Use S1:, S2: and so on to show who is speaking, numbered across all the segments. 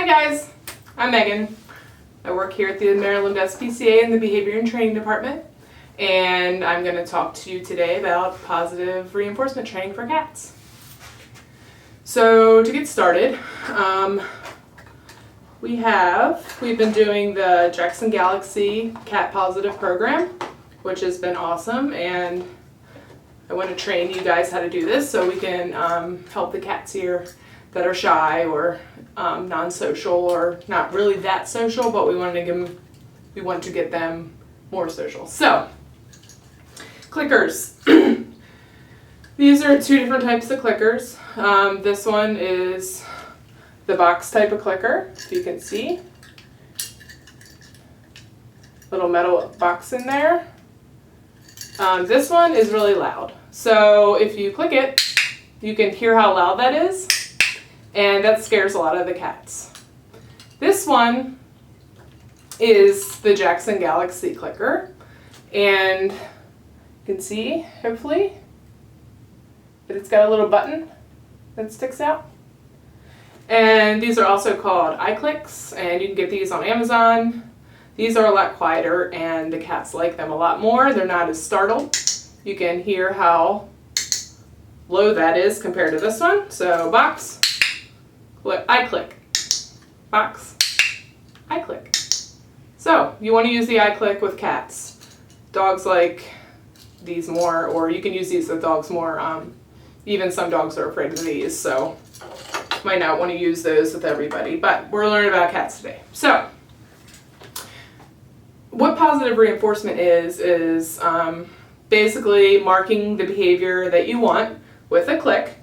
S1: Hi guys, I'm Megan. I work here at the Maryland SPCA in the Behavior and Training Department, and I'm going to talk to you today about positive reinforcement training for cats. So to get started, we've been doing the Jackson Galaxy Cat Positive program, which has been awesome, and I want to train you guys how to do this so we can help the cats here that are shy or non-social or not really that social, but we want to get them more social. So, clickers. These are two different types of clickers. This one is the box type of clicker, if you can see. Little metal box in there. This one is really loud. So if you click it, you can hear how loud that is, and that scares a lot of the cats. This one is the Jackson Galaxy clicker, and you can see, hopefully, that it's got a little button that sticks out. And these are also called iClicks, and you can get these on Amazon. These are a lot quieter, and the cats like them a lot more. They're not as startled. You can hear how low that is compared to this one. So box, iClick, box, iClick. So you want to use the iClick with cats. Dogs like these more, or you can use these with dogs more. Even some dogs are afraid of these, so you might not want to use those with everybody. But we're learning about cats today. So what positive reinforcement is basically marking the behavior that you want with a click,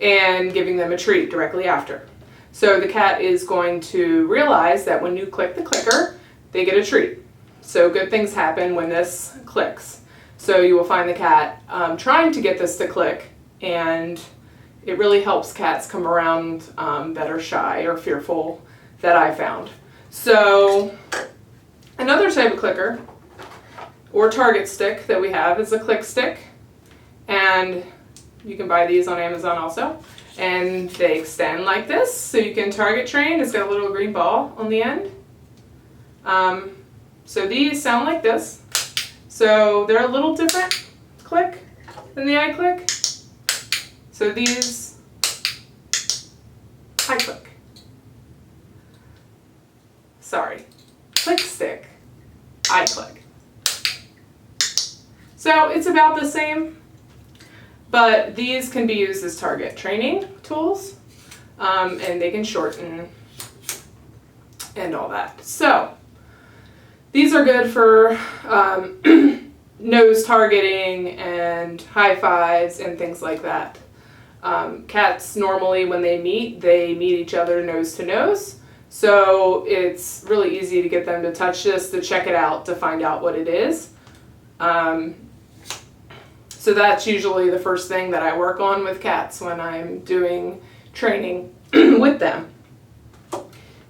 S1: and giving them a treat directly after. So the cat is going to realize that when you click the clicker, they get a treat. So good things happen when this clicks. So you will find the cat trying to get this to click, and it really helps cats come around that are shy or fearful, that I found. So another type of clicker or target stick that we have is a click stick, and you can buy these on Amazon also, and they extend like this so you can target train. It's got a little green ball on the end. So these sound like this, so they're a little different click than the iClick. So these iClick. Sorry, click stick, iClick. So it's about the same, but these can be used as target training tools, and they can shorten and all that. So these are good for nose targeting and high fives and things like that. Cats normally, when they meet each other nose to nose. So it's really easy to get them to touch this, to check it out, to find out what it is. So that's usually the first thing that I work on with cats when I'm doing training with them.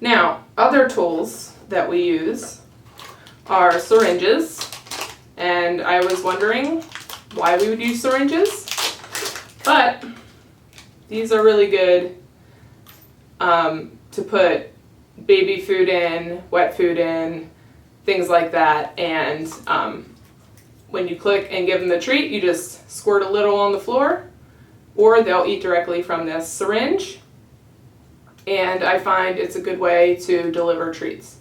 S1: Now, other tools that we use are syringes, and I was wondering why we would use syringes, but these are really good to put baby food in, wet food in, things like that, and when you click and give them the treat, you just squirt a little on the floor, or they'll eat directly from this syringe, and I find it's a good way to deliver treats.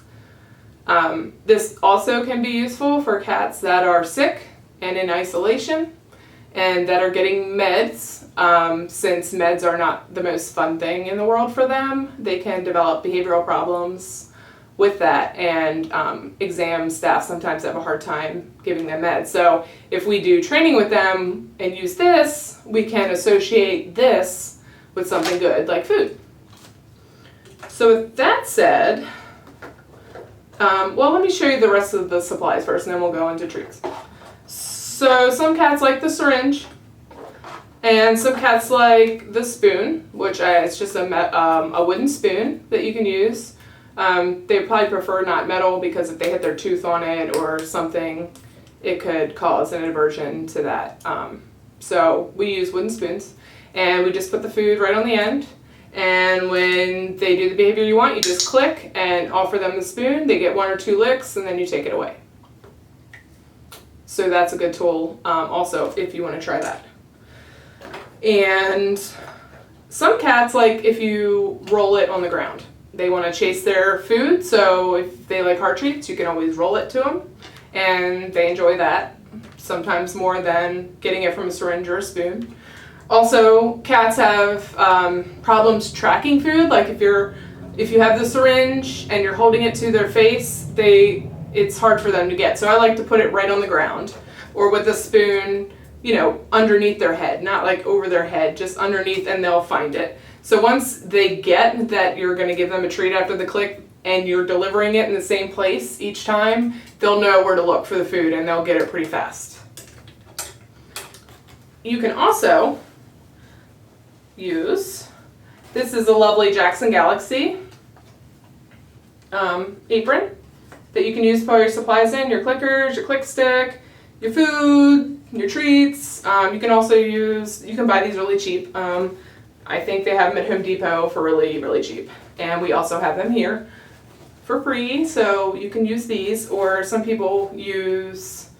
S1: This also can be useful for cats that are sick and in isolation and that are getting meds. Since meds are not the most fun thing in the world for them, they can develop behavioral problems with that, and exam staff sometimes have a hard time giving them meds. So if we do training with them and use this, we can associate this with something good like food. So with that said, well, let me show you the rest of the supplies first, and then we'll go into treats. So some cats like the syringe, and some cats like the spoon, which it's just a wooden spoon that you can use. They probably prefer not metal because if they hit their tooth on it or something, it could cause an aversion to that. So we use wooden spoons, and we just put the food right on the end, And when they do the behavior you want, you just click and offer them the spoon. They get 1 or 2 licks, and then you take it away. So that's a good tool also if you want to try that. And some cats like if you roll it on the ground. They want to chase their food, so if they like heart treats, you can always roll it to them, and they enjoy that sometimes more than getting it from a syringe or a spoon. Also, cats have problems tracking food. Like if you have the syringe and you're holding it to their face, it's hard for them to get. So I like to put it right on the ground, or with a spoon, you know, underneath their head, not like over their head, just underneath, and they'll find it. So once they get that you're going to give them a treat after the click and you're delivering it in the same place each time, they'll know where to look for the food and they'll get it pretty fast. You can also use, this is a lovely Jackson Galaxy apron that you can use to put your supplies in, your clickers, your click stick, your food, your treats. You can also you can buy these really cheap. I think they have them at Home Depot for really, really cheap. And we also have them here for free, so you can use these, or some people use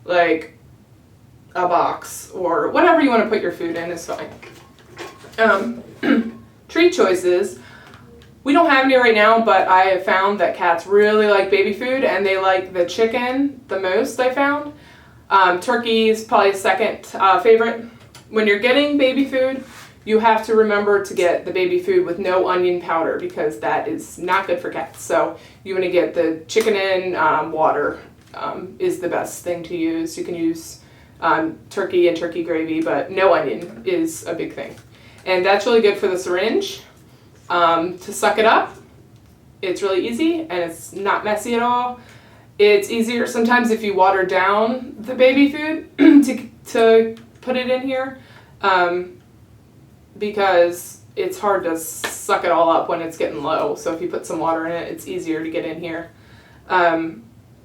S1: like a box or whatever you want to put your food in is fine. Treat choices. We don't have any right now, but I have found that cats really like baby food and they like the chicken the most, I found. Turkey is probably a second favorite. When you're getting baby food, you have to remember to get the baby food with no onion powder because that is not good for cats. So you want to get the chicken in water is the best thing to use. You can use turkey and turkey gravy, but no onion is a big thing. And that's really good for the syringe. To suck it up, it's really easy and it's not messy at all. It's easier sometimes if you water down the baby food to put it in here because it's hard to suck it all up when it's getting low. So if you put some water in it, it's easier to get in here.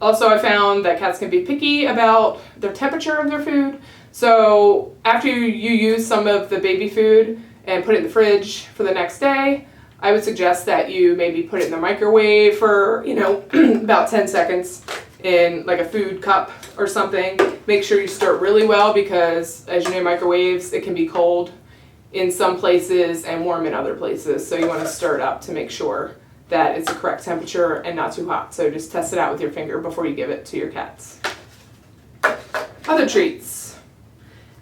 S1: Also, I found that cats can be picky about the temperature of their food. So after you use some of the baby food and put it in the fridge for the next day, I would suggest that you maybe put it in the microwave for, you know, about 10 seconds in like a food cup or something. Make sure you stir it really well because, as you know, microwaves, it can be cold in some places and warm in other places. So you want to stir it up to make sure that it's the correct temperature and not too hot. So just test it out with your finger before you give it to your cats. Other treats.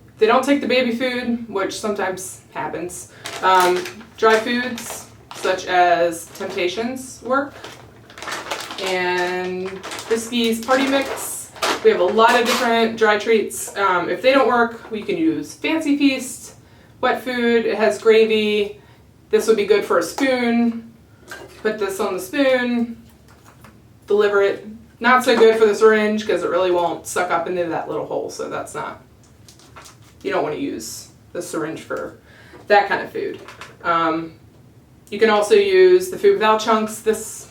S1: If they don't take the baby food, which sometimes happens, dry foods such as Temptations work, and Friskies Party Mix. We have a lot of different dry treats. If they don't work, we can use Fancy Feast, wet food. It has gravy. This would be good for a spoon. Put this on the spoon, deliver it. Not so good for the syringe because it really won't suck up into that little hole, so that's not, you don't want to use the syringe for that kind of food. You can also use the food without chunks. This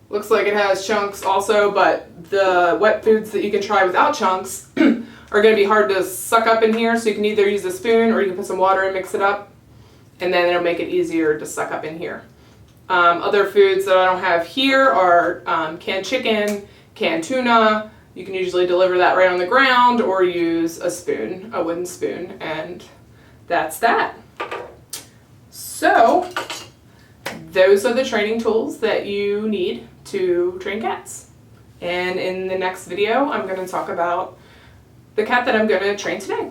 S1: looks like it has chunks also, but the wet foods that you can try without chunks are going to be hard to suck up in here, so you can either use a spoon or you can put some water and mix it up, and then it'll make it easier to suck up in here. Other foods that I don't have here are canned chicken, canned tuna. You can usually deliver that right on the ground or use a spoon, a wooden spoon, and that's that. So those are the training tools that you need to train cats. And in the next video, I'm going to talk about the cat that I'm going to train today.